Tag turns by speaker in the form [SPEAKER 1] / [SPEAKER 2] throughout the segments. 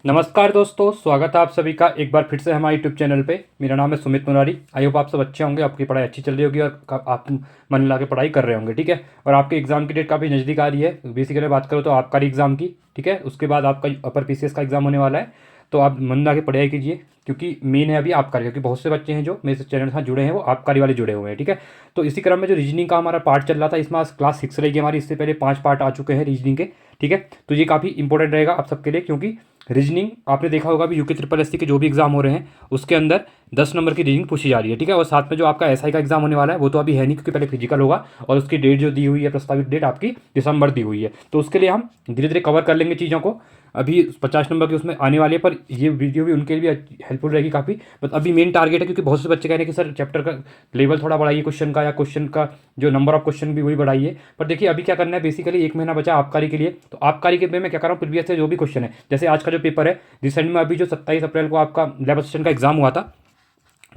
[SPEAKER 1] नमस्कार दोस्तों, स्वागत है आप सभी का एक बार फिर से हमारे यूट्यूब चैनल पे। मेरा नाम है सुमित मुरारी। आई होप आप सब अच्छे होंगे, आपकी पढ़ाई अच्छी चल रही होगी और आप मन लगा के पढ़ाई कर रहे होंगे। ठीक है, और आपके एग्ज़ाम की डेट काफ़ी नज़दीक आ रही है। बेसिकली बात करो तो आबकारी एग्ज़ाम की, ठीक है, उसके बाद आपका अपर पीसीएस का एग्ज़ाम होने वाला है। तो आप मन लगा के पढ़ाई कीजिए, क्योंकि मेन है अभी आबकारी, क्योंकि बहुत से बच्चे हैं जो मेरे चैनल के साथ जुड़े हैं वो आबकारी वाले जुड़े हुए हैं। ठीक है, तो इसी क्रम में जो रीजनिंग का हमारा पार्ट चल रहा था, इसमें आज क्लास 6 रहेगी हमारी। इससे पहले 5 पार्ट आ चुके हैं रीजनिंग के। ठीक है, तो ये काफ़ी इंपॉर्टेंट रहेगा आप सबके लिए, क्योंकि रीजनिंग आपने देखा होगा भी, यूके ट्रिपल एससी के जो भी एग्जाम हो रहे हैं उसके अंदर 10 नंबर की रीजनिंग पूछी जा रही है। ठीक है, और साथ में जो आपका एसआई का एग्जाम होने वाला है वो तो अभी है नहीं, क्योंकि पहले फिजिकल होगा और उसकी डेट जो दी हुई है, प्रस्तावित डेट आपकी दिसंबर दी हुई है। तो उसके लिए हम धीरे धीरे कवर कर लेंगे चीज़ों को। अभी 50 नंबर की उसमें आने वाली है, पर ये वीडियो भी उनके लिए भी हेल्पफुल रहेगी काफ़ी। बट अभी मेन टारगेट है, क्योंकि बहुत से बच्चे कह रहे हैं कि सर चैप्टर का लेवल थोड़ा बढ़ाइए क्वेश्चन का, या क्वेश्चन का जो नंबर ऑफ क्वेश्चन भी वही बढ़ाइए। पर देखिए अभी क्या करना है, बेसिकली 1 महीना बचा आबकारी के लिए। तो आबकारी के मैं क्या कर रहा हूँ, प्रीवियस से जो भी क्वेश्चन है, जैसे आज का जो पेपर है रिसेंट में, अभी जो 27 अप्रैल को आपका लैब असिस्टेंट का एग्जाम हुआ था।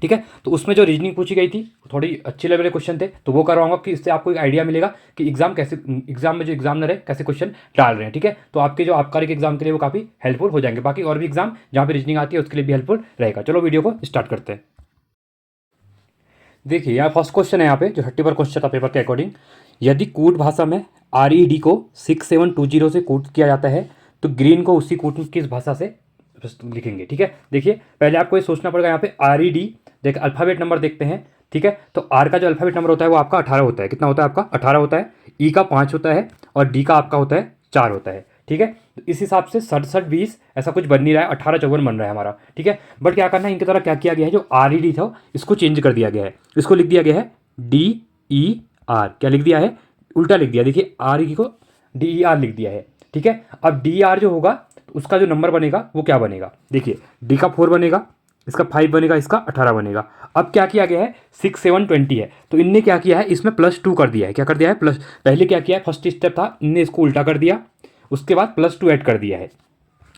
[SPEAKER 1] ठीक है, तो उसमें जो रीजनिंग पूछी गई थी थोड़ी अच्छे लेवल के क्वेश्चन थे, तो वो करवाऊंगा कि इससे आपको एक आइडिया मिलेगा कि एग्जाम में जो एग्जामिनर है कैसे क्वेश्चन डाल रहे हैं। ठीक है, तो आपके जो आबकारी के एग्जाम के लिए वो काफ़ी हेल्पफुल हो जाएंगे। बाकी और भी एग्जाम जहाँ पे रीजनिंग आती है उसके लिए भी हेल्पफुल रहेगा। चलो वीडियो को स्टार्ट करते हैं। देखिए यहाँ फर्स्ट क्वेश्चन है, यहाँ पे जो 30 पर क्वेश्चन था पेपर के अकॉर्डिंग। यदि कूट भाषा में RED को 6720 से कूट किया जाता है तो ग्रीन को उसी कूट किस भाषा से लिखेंगे। ठीक है, देखिए पहले आपको ये सोचना पड़ेगा। यहाँ पे RED देख अल्फ़ाबेट नंबर देखते हैं। ठीक है, तो आर का जो अल्फ़ाबेट नंबर होता है वो आपका 18 होता है। कितना होता है आपका? 18 होता है। ई का 5 होता है और डी का आपका होता है 4 होता है। ठीक है, तो इस हिसाब से 67-20 ऐसा कुछ बन नहीं रहा है, 18-54 बन रहा है हमारा। ठीक है, बट क्या करना है, इनके द्वारा क्या किया गया है, जो RED था इसको चेंज कर दिया गया है। इसको लिख दिया गया है DER। क्या लिख दिया है? उल्टा लिख दिया। देखिए RED को DER लिख दिया है। ठीक है, अब DER जो होगा तो उसका जो नंबर बनेगा वो क्या बनेगा, देखिए डी का 4 बनेगा, इसका 5 बनेगा, इसका 18 बनेगा। अब क्या किया गया है, 6-7-20 है, तो इनने क्या किया है, इसमें +2 कर दिया है। क्या कर दिया है? प्लस। पहले क्या किया है, फर्स्ट स्टेप था, इनने इसको उल्टा कर दिया, उसके बाद +2 ऐड कर दिया है।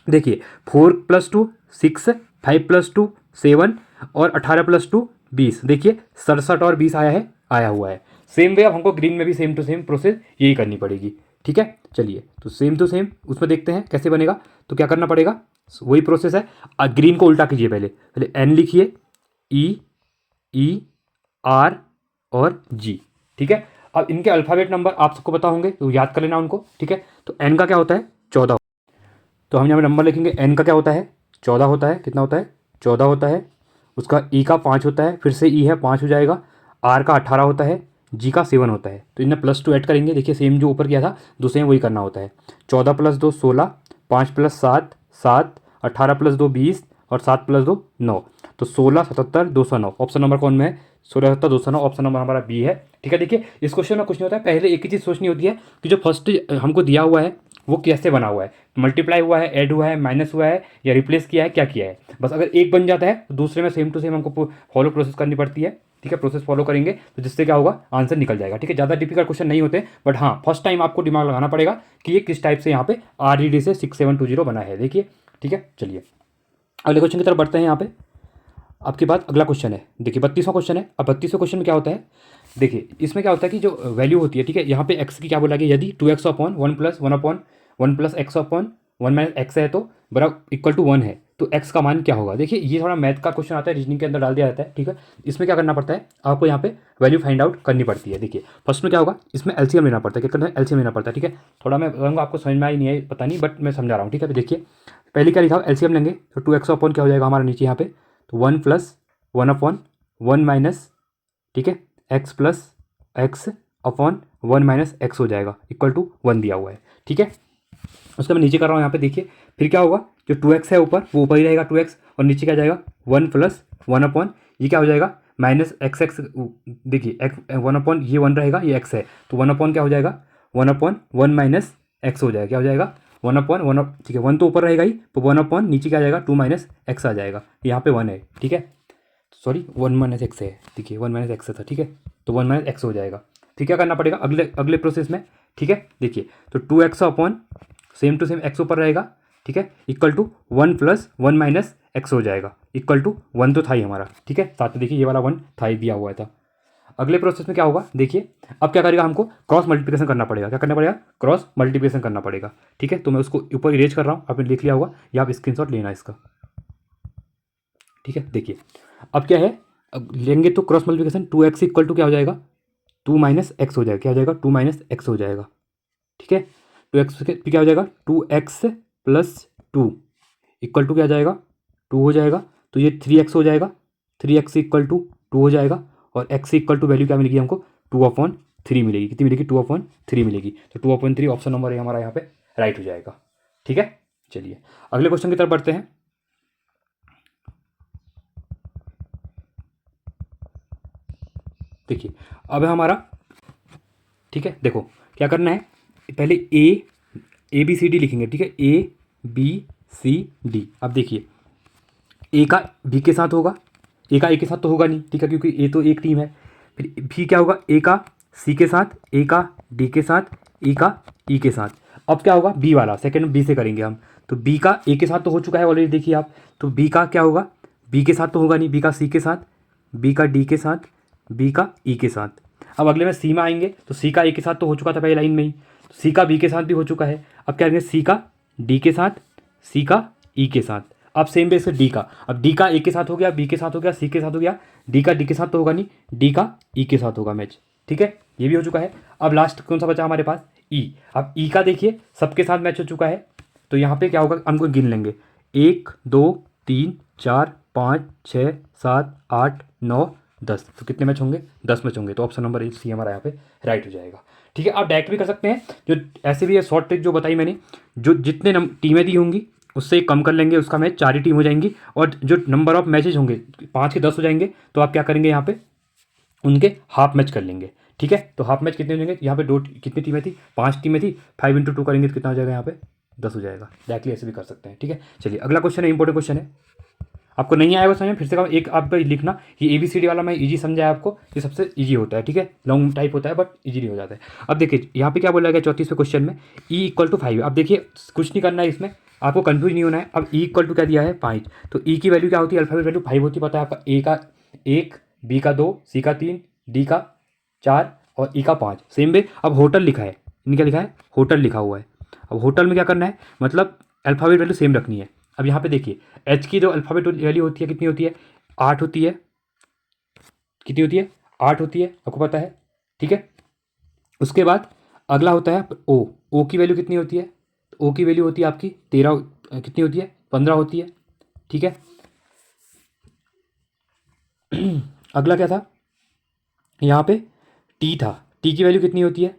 [SPEAKER 1] देखिए 4 + 2 6, 5 + 2 7 और 18 + 2 20। देखिए 67 और 20 आया हुआ है। सेम वे अब हमको ग्रीन में भी सेम टू सेम प्रोसेस यही करनी पड़ेगी। ठीक है, चलिए तो सेम टू सेम उसमें देखते हैं कैसे बनेगा। तो क्या करना पड़ेगा, वही प्रोसेस है। ग्रीन को उल्टा कीजिए, पहले पहले एन लिखिए, EER और G। ठीक है, अब इनके अल्फ़ाबेट नंबर आप सबको पता होंगे तो याद कर लेना उनको। ठीक है, तो एन का क्या होता है? 14। तो हम यहाँ पे नंबर लिखेंगे, एन का क्या होता है? 14 होता है। कितना होता है? 14 होता है। उसका ई का 5 होता है, फिर से ई है 5 हो जाएगा। आर का 18 होता है, जी का 7 होता है। तो इन्हें +2 ऐड करेंगे। देखिए सेम जो ऊपर किया था दूसरे में वही करना होता है। 14 + 2 16, 5 + 7 7, 18 + 2 20 और 7 + 2 9। तो 16 77 209 ऑप्शन नंबर कौन में है? 16 77 209 ऑप्शन नंबर हमारा बी है। ठीक है, देखिए इस क्वेश्चन में कुछ नहीं होता है, पहले एक ही चीज़ सोचनी होती है कि जो फर्स्ट हमको दिया हुआ है वो कैसे बना हुआ है, मल्टीप्लाई हुआ है, ऐड हुआ है, माइनस हुआ है, या रिप्लेस किया है, क्या किया है। बस अगर एक बन जाता है तो दूसरे में सेम टू सेम हमको फॉलो प्रोसेस करनी पड़ती है। ठीक है, प्रोसेस फॉलो करेंगे तो जिससे क्या होगा, आंसर निकल जाएगा। ठीक है, ज़्यादा डिफिकल्ट क्वेश्चन नहीं होते, बट हाँ फर्स्ट टाइम आपको दिमाग लगाना पड़ेगा कि ये किस टाइप से यहाँ पे RED से 6720 बना है। देखिए ठीक है, चलिए अगले क्वेश्चन की तरफ बढ़ते हैं। यहाँ पे आपके बाद अगला क्वेश्चन है, देखिए 32वां क्वेश्चन है। अब 32वें क्वेश्चन में क्या होता है, देखिए इसमें क्या होता है कि जो वैल्यू होती है, ठीक है, यहाँ पे x की क्या बोला गया, यदि 2x upon 1 + 1 upon 1 + x upon 1 - x है तो बराबर इक्वल टू 1 है, तो x का मान क्या होगा। देखिए ये थोड़ा मैथ का क्वेश्चन आता है, रीजनिंग के अंदर डाल दिया जाता है। ठीक है, इसमें क्या करना पड़ता है, आपको यहाँ पे वैल्यू फाइंड आउट करनी पड़ती है। देखिए फर्स्ट में क्या होगा, इसमें LCM लेना पड़ता है। क्या करना है? LCM लेना पड़ता है। ठीक है, थोड़ा मैं कहूँगा आपको समझ में आई नहीं है पता नहीं, बट मैं समझा रहा हूँ। ठीक है, तो देखिए पहले क्या लिखा, LCM लेंगे तो 2x अपॉन क्या हो जाएगा हमारा नीचे यहाँ पे, तो 1 + 1 अपॉन 1 माइनस, ठीक है, x + x अपॉन 1 - x हो जाएगा, इक्वल टू 1 दिया हुआ है। ठीक है, उसका मैं नीचे कर रहा हूँ यहाँ पे। देखिए फिर क्या होगा, जो 2x है ऊपर वो ऊपर ही रहेगा 2x, और नीचे क्या जाएगा 1 + 1 अपॉन ये क्या हो जाएगा -x। देखिए 1 अपॉन ये 1 रहेगा, ये x है, तो 1 अपॉन क्या हो जाएगा, 1 अपॉन 1 - x हो जाएगा। क्या हो जाएगा 1 अपॉन 1, ठीक है 1 तो ऊपर रहेगा ही, तो 1 अपॉन नीचे क्या आ जाएगा 2 - x आ जाएगा। यहाँ पे 1 है। ठीक है, सॉरी 1 - x है, देखिए 1 - x था। ठीक है, तो 1 - x हो जाएगा। फिर क्या करना पड़ेगा अगले अगले प्रोसेस में। ठीक है, देखिए तो 2x upon same to same x ऊपर रहेगा। ठीक है, इक्वल टू 1 + 1 - x हो जाएगा, इक्वल टू 1 तो था ही हमारा। ठीक है, साथ में देखिए ये वाला 1 था ही दिया हुआ था। अगले प्रोसेस में क्या होगा देखिए, अब क्या करेगा, हमको क्रॉस मल्टीप्लिकेशन करना पड़ेगा। क्या करना पड़ेगा? क्रॉस मल्टीप्लिकेशन करना पड़ेगा। ठीक है, तो मैं उसको ऊपर इरेज कर रहा हूँ, आपने लिख लिया होगा, या आप स्क्रीनशॉट लेना इसका। ठीक है, देखिए अब क्या है, अब लेंगे तो cross multiplication 2x equal to क्या हो जाएगा, 2 माइनस एक्स हो जाएगा। क्या हो जाएगा? 2 माइनस एक्स हो जाएगा। ठीक है, 2x फिर क्या हो जाएगा, 2x प्लस 2 इक्वल टू क्या आ जाएगा, 2 हो जाएगा। तो ये 3x हो जाएगा, 3x इक्वल टू 2 हो जाएगा, और x इक्वल टू वैल्यू क्या मिलेगी हमको, 2/3 मिलेगी। कितनी मिलेगी? 2/3 मिलेगी। तो 2/3 ऑप्शन नंबर हमारा यहाँ पे राइट हो जाएगा। ठीक है, चलिए अगले क्वेश्चन की तरफ बढ़ते हैं। देखिए अब है हमारा, ठीक है, देखो क्या करना है, पहले ए बी सी डी लिखेंगे। ठीक है, ABCD। अब देखिए ए का बी के साथ होगा, ए का ए के साथ तो होगा नहीं, ठीक है, क्योंकि ए तो एक टीम है। फिर बी क्या होगा, ए का सी के साथ, ए का डी के साथ, ई का ई के साथ। अब क्या होगा, बी वाला सेकंड बी से करेंगे हम। तो बी का ए के साथ तो हो चुका है ऑलरेडी, देखिए आप। तो बी का क्या होगा, बी के साथ तो होगा नहीं, बी का सी के साथ, बी का डी के साथ, बी का ई के साथ। अब अगले में सी में आएंगे, तो सी का ए के साथ तो हो चुका था पहले लाइन में ही, तो सी का बी के साथ भी हो चुका है। अब क्या करेंगे, सी का डी के साथ, सी का ई के साथ। अब सेम बेस से डी का, अब डी का ए के साथ हो गया, बी के साथ हो गया, सी के साथ हो गया, डी का डी के साथ तो होगा नहीं, डी का ई के साथ होगा मैच। ठीक है, ये भी हो चुका है। अब लास्ट कौन सा बचा हमारे पास, ई। अब ई का देखिए सबके साथ मैच हो चुका है, तो यहाँ पे क्या होगा, हमको गिन लेंगे, 1 2 3 4 5 6 7 8 9 10। तो कितने मैच होंगे, 10 मैच होंगे। तो ऑप्शन नंबर सी हमारा यहाँ पे राइट हो जाएगा। ठीक है, आप डायरेक्ट भी कर सकते हैं, जो ऐसे भी है शॉर्ट ट्रिक जो बताई मैंने, जो जितने टीमें दी होंगी उससे कम कर लेंगे, उसका मैच 4 ही टीम हो जाएंगी, और जो नंबर ऑफ मैचेज होंगे 5 के 10 हो जाएंगे, तो आप क्या करेंगे यहाँ पे उनके हाफ मैच कर लेंगे। ठीक है, तो हाफ मैच कितने हो जाएंगे, यहाँ पे कितनी टीमें थी, 5 टीमें थी, 5 × 2 करेंगे तो कितना हो जाएगा, यहाँ पे 10 हो जाएगा। डायरेक्टली ऐसे भी कर सकते हैं। ठीक है, चलिए अगला क्वेश्चन है, इंपॉर्टेंट क्वेश्चन है, आपको नहीं आएगा समझ में, फिर से कहूँ एक आप लिखना, ये ABCD वाला मैं इजी समझाया आपको, ये सबसे इजी होता है। ठीक है, लॉन्ग टाइप होता है बट इजीली हो जाता है। अब देखिए यहाँ पे क्या बोला गया 34वें क्वेश्चन में, E = 5। अब देखिए कुछ नहीं करना है इसमें, आपको कंफ्यूज नहीं होना है। अब E = क्या दिया है, 5। तो E की वैल्यू क्या होती है, अल्फाबेट वैल्यू 5 होती है, पता है आपका। A का 1, B का 2, C का 3, D का 4 और E का 5। सेम वे अब होटल लिखा है, इनने क्या लिखा है, होटल लिखा हुआ है। अब होटल में क्या करना है, मतलब अल्फाबेट वैल्यू सेम रखनी है। अब यहाँ पे देखिए एच की जो अल्फ़ाबेट वैल्यू होती है कितनी होती है, 8 होती है। कितनी होती है, 8 होती है, आपको पता है। ठीक है, उसके बाद अगला होता है ओ की वैल्यू कितनी होती है, ओ की वैल्यू होती है आपकी 13, कितनी होती है, 15 होती है। ठीक है, अगला क्या था, यहाँ पे टी था, टी की वैल्यू कितनी होती है,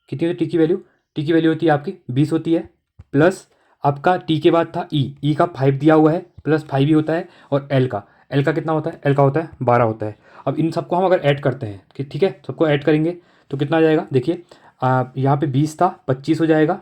[SPEAKER 1] कितनी होती है टी की वैल्यू, टी की वैल्यू होती है आपकी 20 होती है। प्लस आपका टी के बाद था ई का 5 दिया हुआ है, प्लस 5 ही होता है। और एल का कितना होता है, एल का होता है 12 होता है। अब इन सबको हम अगर ऐड करते हैं कि ठीक है, सबको ऐड करेंगे तो कितना आ जाएगा, देखिए यहाँ पे 20 था, 25 हो जाएगा,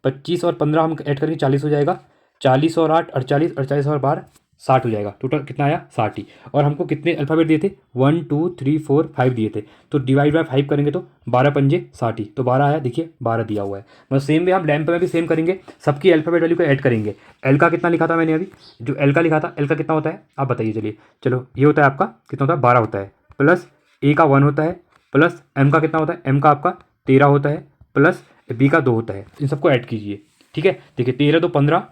[SPEAKER 1] 25 और 15 हम ऐड करेंगे 40 हो जाएगा, 40 और 8 48, 48 और 12 60 हो जाएगा। टोटल कितना आया, 60 ही। और हमको कितने अल्फ़ाबेट दिए थे, 1 2 3 4 5 दिए थे, तो डिवाइड बाय 5 करेंगे तो 12 पंजे 60, तो 12 आया, देखिए 12 दिया हुआ है। मतलब सेम वे हम लैंप में भी सेम करेंगे, सबकी अल्फ़ाबेट वैल्यू को ऐड करेंगे। एल का कितना लिखा था मैंने अभी, जो एल का लिखा था, एल का कितना होता है आप बताइए, चलिए चलो ये होता है आपका कितना होता है, 12 होता है, प्लस ए का 1 होता है, प्लस एम का कितना होता है, एम का आपका 13 होता है, प्लस बी का 2 होता है। इन सबको ऐड कीजिए। ठीक है, देखिए 13 2 15,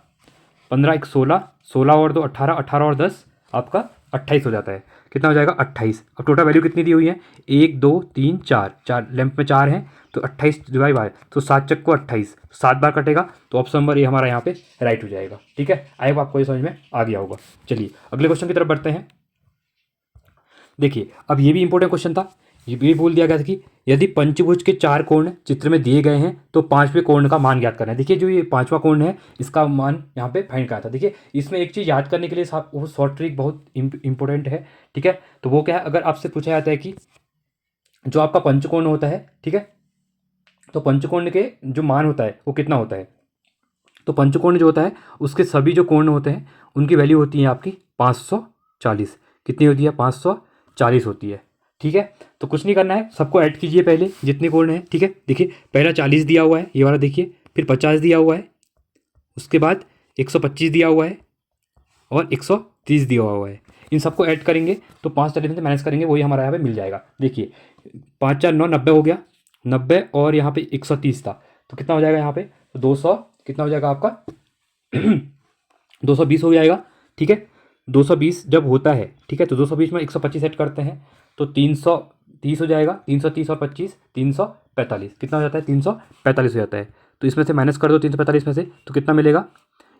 [SPEAKER 1] 15 1 16, 16 और 2 18, 18 और 10 आपका 28 हो जाता है। कितना हो जाएगा, 28। अब टोटल वैल्यू कितनी दी हुई है, 1 2 3 4, 4 लैंप में 4 हैं, तो 28 डिवाइड बाय, तो 7 चक्को 28, 7 बार कटेगा, तो ऑप्शन नंबर ये हमारा यहाँ पे राइट हो जाएगा। ठीक है, आई होप आपको ये समझ में आ गया होगा। चलिए अगले क्वेश्चन की तरफ बढ़ते हैं। देखिए अब ये भी इंपॉर्टेंट क्वेश्चन था, ये भी बोल दिया गया था कि यदि पंचभुज के 4 कोण चित्र में दिए गए हैं तो 5वें कोण का मान ज्ञात करना है। देखिए जो ये 5वां कोण है इसका मान यहाँ पे फाइंड करना था। देखिए इसमें एक चीज़ याद करने के लिए साहब वो शॉर्ट ट्रिक बहुत इंपॉर्टेंट है। ठीक है, तो वो क्या है, अगर आपसे पूछा जाता है कि जो आपका पंचकोण होता है, ठीक है, तो पंचकोण के जो मान होता है वो कितना होता है, तो पंचकोण जो होता है उसके सभी जो कोण होते हैं उनकी वैल्यू होती है आपकी 540। कितनी होती है, 540 होती है। ठीक है, तो कुछ नहीं करना है, सबको ऐड कीजिए पहले जितने कोण हैं। ठीक है, देखिए पहला 40 दिया हुआ है, ये वाला देखिए, फिर 50 दिया हुआ है, उसके बाद 125 दिया हुआ है और 130 दिया हुआ है। इन सबको ऐड करेंगे तो 5 में से माइनस करेंगे, वही हमारा यहाँ पे मिल जाएगा। देखिए 5 4 9 90 हो गया, 90 और यहाँ पे 130 था, तो कितना हो जाएगा यहाँ पे, तो 200 कितना हो जाएगा आपका 220 हो जाएगा। ठीक है, 220 जब होता है, ठीक है, तो 220 में 125 ऐड करते हैं तो 330 हो जाएगा, 330 और 25 345, कितना हो जाता है 345 हो जाता है। तो इसमें से माइनस कर दो 345 में से, तो कितना मिलेगा,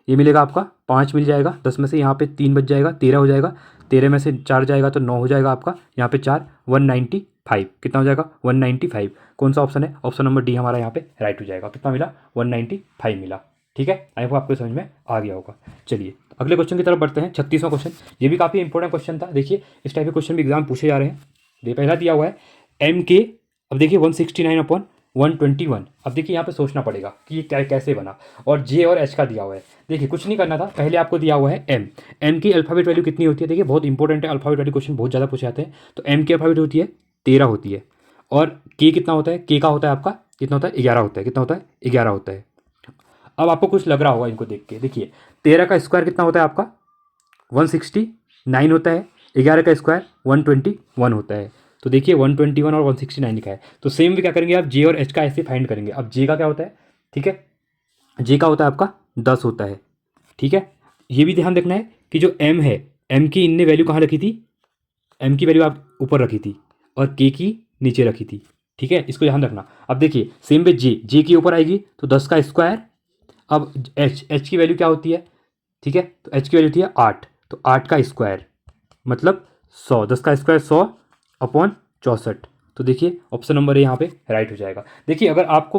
[SPEAKER 1] ये मिलेगा आपका 5 मिल जाएगा, 10 में से यहाँ पे 3 बच जाएगा, 13 हो जाएगा, 13 में से 4 जाएगा तो 9 हो जाएगा आपका, यहाँ पे 4 195, कितना हो जाएगा 195। कौन सा ऑप्शन है, ऑप्शन नंबर डी हमारा यहाँ पे राइट हो जाएगा। कितना मिला 195 मिला। ठीक है, आई होप आपको समझ में आ गया होगा। चलिए अगले क्वेश्चन की तरफ बढ़ते हैं, 36वां क्वेश्चन। ये भी काफ़ी इंपॉर्टेंट क्वेश्चन था। देखिए इस टाइप के क्वेश्चन भी एग्जाम पूछे जा रहे हैं। पहला दिया हुआ है एम के, अब देखिए 169/121। अब देखिए यहाँ पे सोचना पड़ेगा कि ये क्या कैसे बना, और जे और एच का दिया हुआ है। देखिए कुछ नहीं करना था, पहले आपको दिया हुआ है एम की अल्फ़ाबेट वैल्यू कितनी होती है। देखिए बहुत इंपॉर्टेंट है, अल्फ़ाबेट वैल्यू क्वेश्चन बहुत ज़्यादा पूछे जाते हैं। तो एम की अल्फ़ाबेट होती है 13 होती है, और के कितना होता है, के का होता है आपका कितना होता है 11 होता है, कितना होता है 11 होता है। अब आपको कुछ लग रहा होगा इनको देख के, देखिए 13 का स्क्वायर कितना होता है आपका 169 होता है, 11 का स्क्वायर 121 होता है। तो देखिए 121 और 169 लिखा है। तो सेम भी क्या करेंगे आप, जे और एच का ऐसे फाइंड करेंगे। अब जे का क्या होता है, ठीक है, जे का होता है आपका 10 होता है। ठीक है, ये भी ध्यान रखना है कि जो एम है, एम की इनने वैल्यू कहाँ रखी थी, एम की वैल्यू आप ऊपर रखी थी और के की नीचे रखी थी। ठीक है, इसको ध्यान रखना। अब देखिए सेम वे जे की ऊपर आएगी तो 10 का स्क्वायर। अब एच की वैल्यू क्या होती है, ठीक है, तो एच की वैल्यू होती है 8, तो 8 का स्क्वायर मतलब 100, 10 का स्क्वायर 100/64। तो देखिए ऑप्शन नंबर ए यहाँ पे राइट हो जाएगा। देखिए अगर आपको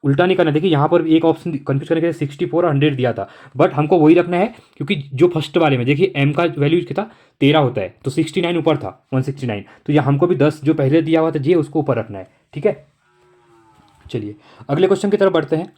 [SPEAKER 1] उल्टा नहीं करना, देखिए यहाँ पर एक ऑप्शन कंफ्यूज करने के लिए 64 और 100 दिया था, बट हमको वही रखना है क्योंकि जो फर्स्ट वाले में देखिए एम का वैल्यू कितना 13 होता है, तो 69 ऊपर था 169, तो यहाँ हमको भी 10 जो पहले दिया हुआ था जे उसको ऊपर रखना है। ठीक है, चलिए अगले क्वेश्चन की तरफ बढ़ते हैं।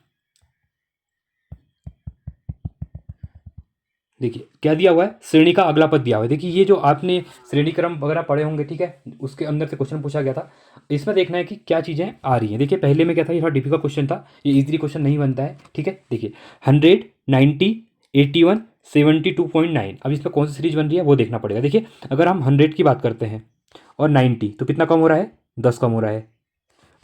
[SPEAKER 1] देखिए क्या दिया हुआ है, श्रेणी का अगला पद दिया हुआ है। देखिए ये जो आपने श्रेणी क्रम वगैरह पढ़े होंगे, ठीक है, उसके अंदर से क्वेश्चन पूछा गया था। इसमें देखना है कि क्या चीज़ें आ रही हैं। देखिए पहले में क्या था, ये थोड़ा डिफिकल्ट क्वेश्चन था, ये इजीली क्वेश्चन नहीं बनता है। ठीक है, देखिए 100 90 81 72.9, अब इसमें कौन सी सीरीज बन रही है वो देखना पड़ेगा। देखिए अगर हम 100 की बात करते हैं और 90, तो कितना कम हो रहा है, 10 कम हो रहा है।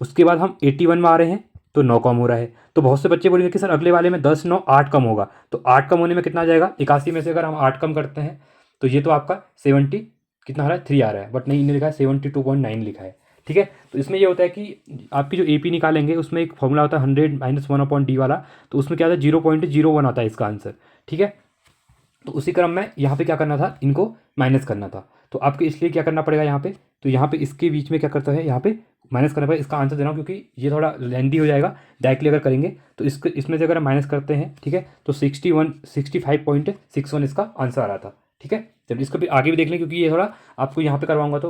[SPEAKER 1] उसके बाद हम 81 में आ रहे हैं तो 9 कम हो रहा है। तो बहुत से बच्चे बोलेंगे कि सर अगले वाले में 10 9 8 कम होगा, तो 8 कम होने में कितना आ जाएगा, 81 में से अगर हम 8 कम करते हैं तो ये तो आपका 70 कितना आ रहा है 3 आ रहा है, बट नहीं इन्हें लिखा है 72.9 लिखा है। ठीक है, तो इसमें ये होता है कि आपकी जो AP निकालेंगे उसमें एक फॉर्मूला होता है 100 - 1/d वाला, तो उसमें क्या आता है 0.01 आता है इसका आंसर। ठीक है, तो उसी क्रम में यहाँ पे क्या करना था, इनको माइनस करना था। तो आपको इसलिए क्या करना पड़ेगा यहाँ पे, तो यहाँ पे इसके बीच में क्या करता है, यहाँ पे माइनस करना पड़ेगा। इसका आंसर देना क्योंकि ये थोड़ा लेंदी हो जाएगा, डायरेक्टली अगर करेंगे तो इसमें से अगर हम माइनस करते हैं, ठीक है, तो 65.61 इसका आंसर आ रहा था। ठीक है, जब इसको भी आगे भी देख लें क्योंकि ये थोड़ा आपको यहाँ पे करवाऊंगा तो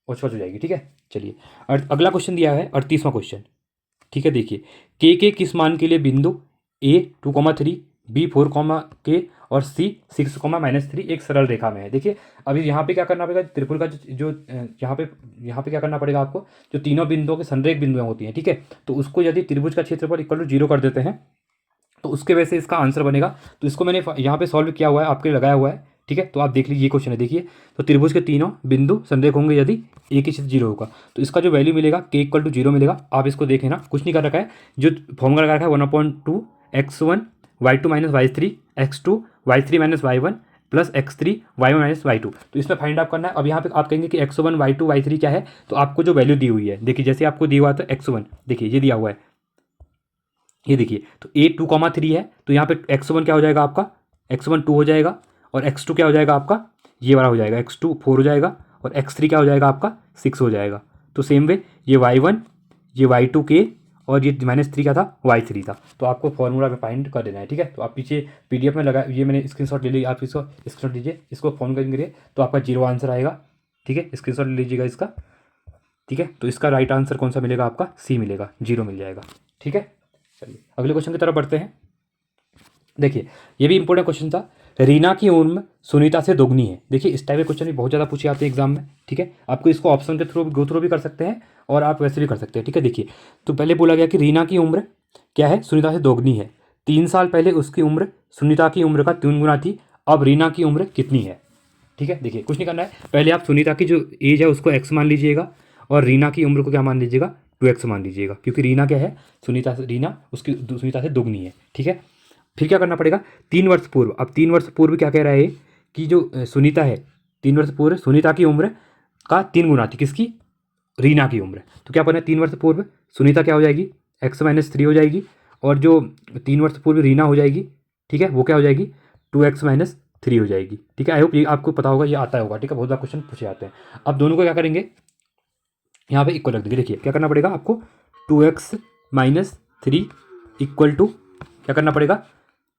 [SPEAKER 1] ओछवच हो जाएगी। ठीक है, चलिए अगला क्वेश्चन दिया है 38वां क्वेश्चन। ठीक है, देखिए के किस मान के लिए बिंदु A 2,3 B 4, K और C 6, -3 एक सरल रेखा में है। देखिए अभी यहाँ पे क्या करना पड़ेगा, त्रिपुर का जो यहाँ पे क्या करना पड़ेगा आपको, जो तीनों बिंदुओं के संरेख बिंदुएं होती हैं, ठीक है, तो उसको यदि त्रिभुज का क्षेत्रफल इक्वल टू 0 कर देते हैं तो उसके वजह से इसका आंसर बनेगा। तो इसको मैंने यहाँ पे सॉल्व किया हुआ है, आपके लिए लगाया हुआ है। ठीक है, तो आप देख लीजिए ये क्वेश्चन है। देखिए तो त्रिभुज के तीनों बिंदु संरेख होंगे यदि एक ही क्षेत्र 0 होगा, तो इसका जो वैल्यू मिलेगा k = 0 मिलेगा। आप इसको देखें ना, कुछ नहीं कर रखा है, जो फॉर्मूला लगा रखा है 1/2 x1 y2 - y3 x2 y3 - y1 plus x3 y1 - y2। तो इसमें फाइंड आउट करना है। अब यहाँ पे आप कहेंगे कि x1 y2 y3 क्या है, तो आपको जो वैल्यू दी हुई है, देखिए जैसे आपको दिया हुआ था x1, देखिए ये दिया हुआ है, ये देखिए, तो A 2,3 है, तो यहाँ पे x1 क्या हो जाएगा आपका, x1 2 हो जाएगा, और x2 क्या हो जाएगा आपका, ये वाला हो जाएगा, x2 4 हो जाएगा, और x3 क्या हो जाएगा आपका 6 हो जाएगा। तो सेम वे ये y1 ये y2 k और ये -3 क्या था y3 था। तो आपको फॉर्मूला में फाइंड कर देना है। ठीक है, तो आप पीछे PDF में लगा, ये मैंने स्क्रीनशॉट ले लिया, आप इसको स्क्रीनशॉट लीजिए, इसको फॉर्म करेंगे तो आपका 0 आंसर आएगा। ठीक है, स्क्रीनशॉट ले लीजिएगा इसका। ठीक है, तो इसका राइट आंसर कौन सा मिलेगा आपका, C मिलेगा, 0 मिल जाएगा। ठीक है, चलिए अगले क्वेश्चन की तरफ बढ़ते हैं। देखिए ये भी इंपॉर्टेंट क्वेश्चन था, रीना की उम्र सुनीता से दोगुनी है। देखिए इस टाइप के क्वेश्चन भी बहुत ज़्यादा पूछे जाते हैं एग्जाम में। ठीक है, आपको इसको ऑप्शन के थ्रू गो थ्रू भी कर सकते हैं और आप वैसे भी कर सकते हैं। ठीक है, देखिए तो पहले बोला गया कि रीना की उम्र क्या है, सुनीता से दोगुनी है। 3 साल पहले उसकी उम्र सुनीता की उम्र का 3 गुना थी, अब रीना की उम्र कितनी है। ठीक है। देखिए कुछ नहीं करना है, पहले आप सुनीता की जो एज है उसको x मान लीजिएगा और रीना की उम्र को क्या मान लीजिएगा, 2x मान लीजिएगा, क्योंकि रीना क्या है, रीना उसकी सुनीता से दुगनी है, ठीक है। फिर क्या करना पड़ेगा, 3 वर्ष पूर्व। अब 3 वर्ष पूर्व क्या कह रहा है कि जो सुनीता है, 3 वर्ष पूर्व सुनीता की उम्र का 3 गुना थी, किसकी, रीना की उम्र। तो क्या करना है, 3 वर्ष पूर्व सुनीता क्या हो जाएगी, x-3 हो जाएगी, और जो 3 वर्ष पूर्व रीना हो जाएगी, ठीक है, वो क्या हो जाएगी, 2x-3 हो जाएगी, ठीक है। आई होप ये आपको पता होगा, ये आता होगा, ठीक है, बहुत बार क्वेश्चन पूछे जाते हैं। अब दोनों को क्या करेंगे, यहाँ पे इक्वल रख देंगे। देखिए क्या करना पड़ेगा आपको, 2x-3 इक्वल टू क्या करना पड़ेगा,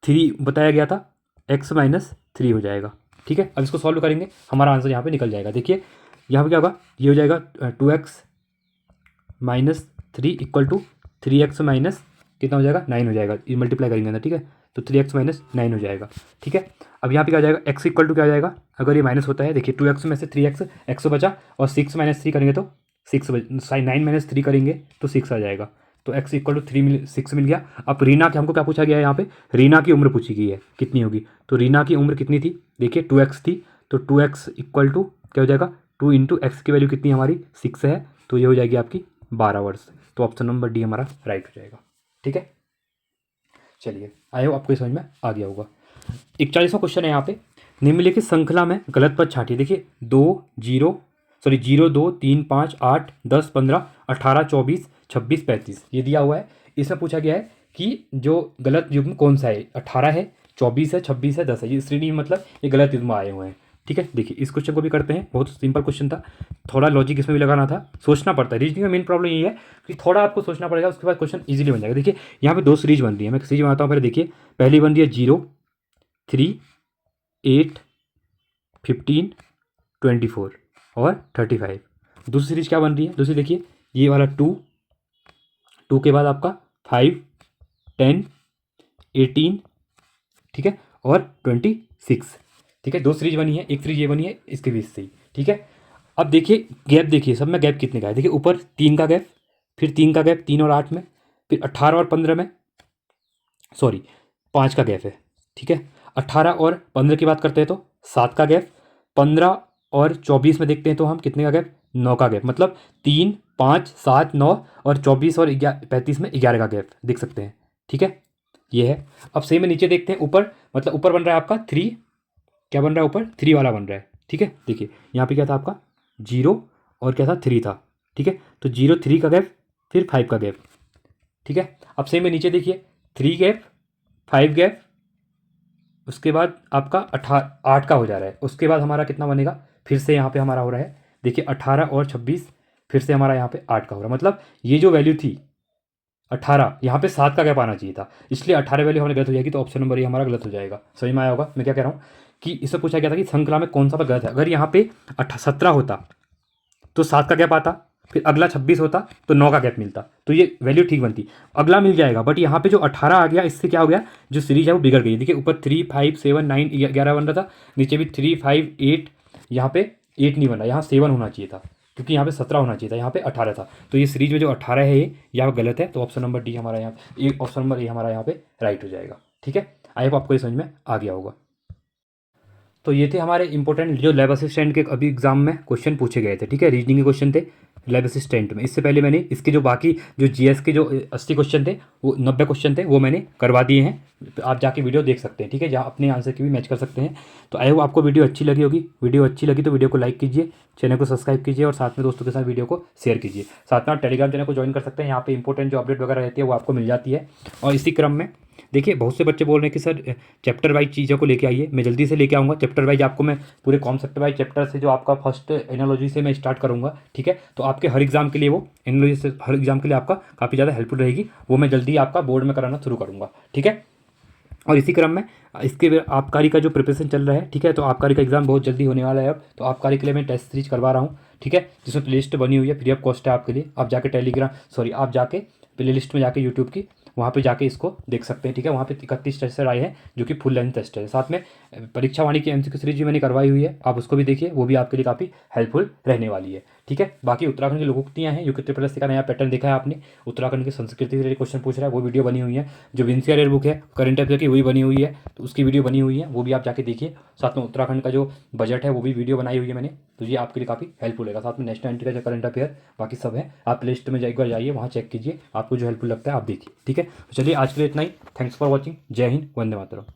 [SPEAKER 1] 3 बताया गया था, x-3 हो जाएगा, ठीक है। अब इसको सॉल्व करेंगे, हमारा आंसर यहाँ पे निकल जाएगा। देखिए यहाँ पे क्या होगा, ये हो जाएगा 2x-3 equal to 3x minus कितना हो जाएगा, 9 हो जाएगा, ये मल्टीप्लाई करेंगे ना, ठीक है, तो 3x-9 हो जाएगा, ठीक है। अब यहाँ पे क्या हो जाएगा, x इक्वल टू क्या हो जाएगा, अगर ये माइनस होता है, देखिए 2x में से 3x x बचा, और 6-3 करेंगे तो 9 - 3 करेंगे तो 6 आ जाएगा, तो x इक्वल टू 6 मिल गया। अब रीना के हमको क्या पूछा गया है, यहाँ पे रीना की उम्र पूछी गई है, कितनी होगी, तो रीना की उम्र कितनी थी, देखिए 2x थी, तो 2x इक्वल टू क्या हो जाएगा, 2 इंटू एक्स की वैल्यू कितनी हमारी 6 है, तो ये हो जाएगी आपकी 12 वर्ष। तो ऑप्शन नंबर डी हमारा राइट हो जाएगा, ठीक है। चलिए आई होप आपको ये समझ में आ गया होगा। 41वां क्वेश्चन है यहाँ पे, निम्नलिखित श्रृंखला में गलत पद छांटिए। देखिए 0 2 3 5 8 10 15 18 24 26 35 ये दिया हुआ है। इसमें पूछा गया है कि जो गलत युग्म कौन सा है, 18 है, 24 है, 26 है, 10 है, ये श्रेणी में मतलब ये गलत युग्म आए हुए हैं, ठीक है। देखिए इस क्वेश्चन को भी करते हैं, बहुत सिंपल क्वेश्चन था, थोड़ा लॉजिक इसमें भी लगाना था, सोचना पड़ता है। रीजनिंग में मेन प्रॉब्लम यही है कि थोड़ा आपको सोचना पड़ेगा, उसके बाद क्वेश्चन इजीली बन जाएगा। देखिए यहाँ पे 2 सीरीज बन रही है, मैं सीरीज बनाता हूँ पहले। देखिए पहली बन रही है 0 3 8 15 24 और 35। दूसरी सीरीज क्या बन रही है, दूसरी देखिए ये वाला 2 के बाद आपका 5 10 18, ठीक है, और 26, ठीक है। 2 सीरीज बनी है, एक सीरीज ये बनी है इसके बीच से ही, ठीक है। अब देखिए गैप, देखिए सब में गैप कितने का है, देखिए ऊपर 3 का गैप, फिर 3 का गैप, 3 और 8 में, फिर 18 और 15 में, सॉरी 5 का गैप है, ठीक है। 18 और 15 की बात करते हैं तो 7 का गैप, 15 और 24 में देखते हैं तो हम कितने का गैप, 9 का गैप, मतलब 3 5 7 9 और 24 और 35 में 11 का गैप देख सकते हैं, ठीक है, ये है। अब सेम में नीचे देखते हैं, ऊपर मतलब ऊपर बन रहा है आपका 3, क्या बन रहा है ऊपर, 3 वाला बन रहा है, ठीक है। देखिए यहाँ पे क्या था आपका 0 और क्या था 3 था, ठीक है, तो 0 3 का गैप, फिर 5 का गैप, ठीक है। अब सेम में नीचे देखिए 3 गैप 5 गैप, उसके बाद आपका 8 का हो जा रहा है, उसके बाद हमारा कितना बनेगा, फिर से यहाँ पे हमारा हो रहा है, देखिए 18 और 26, फिर से हमारा यहाँ पे 8 का हो रहा है, मतलब ये जो वैल्यू थी 18, यहाँ पे 7 का गैप आना चाहिए था, इसलिए 18 वैल्यू हमारी गलत हो जाएगी, तो ऑप्शन नंबर ये हमारा गलत हो जाएगा। समझ में आया होगा मैं क्या कह रहा हूँ, कि इससे पूछा गया था कि श्रृंखला में कौन सा पद गलत है। अगर यहाँ पे 17 होता तो 7 का गैप आता, फिर अगला 26 होता तो 9 का गैप मिलता, तो ये वैल्यू ठीक बनती, अगला मिल जाएगा। बट यहाँ पे जो 18 आ गया, इससे क्या हो गया, जो सीरीज है वो बिगड़ गई। देखिए ऊपर 3 5 7 9 11 बन रहा था, नीचे भी 3 5 8, यहाँ पे 8 नहीं बन रहा, यहाँ 7 होना चाहिए था, क्योंकि यहाँ पे 17 होना चाहिए था, यहाँ पे 18 था, तो ये सीरीज में जो 18 है ये यहाँ गलत है, तो ऑप्शन नंबर डी हमारा यहाँ, ये ऑप्शन नंबर ए हमारा यहाँ पे राइट हो जाएगा, ठीक है। आई होप आपको ये समझ में आ गया होगा। तो ये थे हमारे इंपॉर्टेंट जो लैब असिस्टेंट के अभी एग्जाम में क्वेश्चन पूछे गए थे, ठीक है, रीजनिंग के क्वेश्चन थे लैब असिस्टेंट में। इससे पहले मैंने इसके जो बाकी जो जीएस के जो 80 क्वेश्चन थे, वो 90 क्वेश्चन थे, वो मैंने करवा दिए हैं, तो आप जाके वीडियो देख सकते हैं, ठीक है, जहाँ अपने आंसर की भी मैच कर सकते हैं। तो आई होप आपको वीडियो अच्छी लगी होगी, वीडियो अच्छी लगी तो वीडियो को लाइक कीजिए, चैनल को सब्सक्राइब कीजिए, और साथ में दोस्तों के साथ वीडियो को शेयर कीजिए। साथ में आप टेलीग्राम चैनल को ज्वाइन कर सकते हैं, यहाँ पे इंपॉर्टेंट जो अपडेट वगैरह रहती है वो आपको मिल जाती है। और इसी क्रम में देखिए बहुत से बच्चे बोल रहे हैं कि सर चैप्टर वाइज चीज़ों को लेके आइए, मैं जल्दी से लेके आऊँगा चैप्टर वाइज, आपको मैं पूरे कॉन्सेप्ट वाइज चैप्टर से जो आपका फर्स्ट एनालॉजी से मैं स्टार्ट करूँगा, ठीक है। तो आपके हर एग्जाम के लिए वो एनालॉजी से हर एग्जाम के लिए आपका काफ़ी ज़्यादा हेल्पफुल रहेगी, वो मैं जल्दी आपका बोर्ड में कराना शुरू करूँगा, ठीक है। और इसी क्रम में इसके आबकारी का जो प्रिपरेशन चल रहा है, ठीक है, तो आबकारी का एग्जाम बहुत जल्दी होने वाला है अब, तो आबकारी के लिए मैं टेस्ट सीरीज करवा रहा हूँ, ठीक है, जिसमें प्लेलिस्ट बनी हुई है, फ्री ऑफ कॉस्ट है आपके लिए। आप जाके आप जाके प्लेलिस्ट में जाके यूट्यूब की वहाँ पे जाके इसको देख सकते हैं, ठीक है। वहाँ पे 31 टेस्टर आए हैं जो कि फुल लेंथ टेस्ट है, साथ में परीक्षा वाणी की एमसीक्यू सीरीज भी मैंने करवाई हुई है, आप उसको भी देखिए, वो भी आपके लिए काफ़ी हेल्पफुल रहने वाली है, ठीक है। बाकी उत्तराखंड की लोकोक्तियाँ हैं, यूके ट्रिपल का नया पैटर्न देखा है आपने, उत्तराखंड की संस्कृति से क्वेश्चन पूछ रहा है, वो वीडियो बनी हुई है। जो विंसियर बुक है करंट अफेयर की, वही बनी हुई है, तो उसकी वीडियो बनी हुई है, वो भी आप जाके देखिए। साथ में उत्तराखंड का जो बजट है वो भी वीडियो बनाई हुई है मैंने, तो ये आपके लिए काफ़ी हेल्पफुल रहेगा। साथ में नेशनल एंट्री का जो करंट अफेयर बाकी सब है, आप प्ले लिस्ट में एक बार जाइए, वहाँ चेक कीजिए, आपको जो हेल्पफुल लगता है आप देखिए, ठीक है। तो चलिए आज के लिए इतना ही। Thanks for watching. जय हिंद, वंदे मातरम।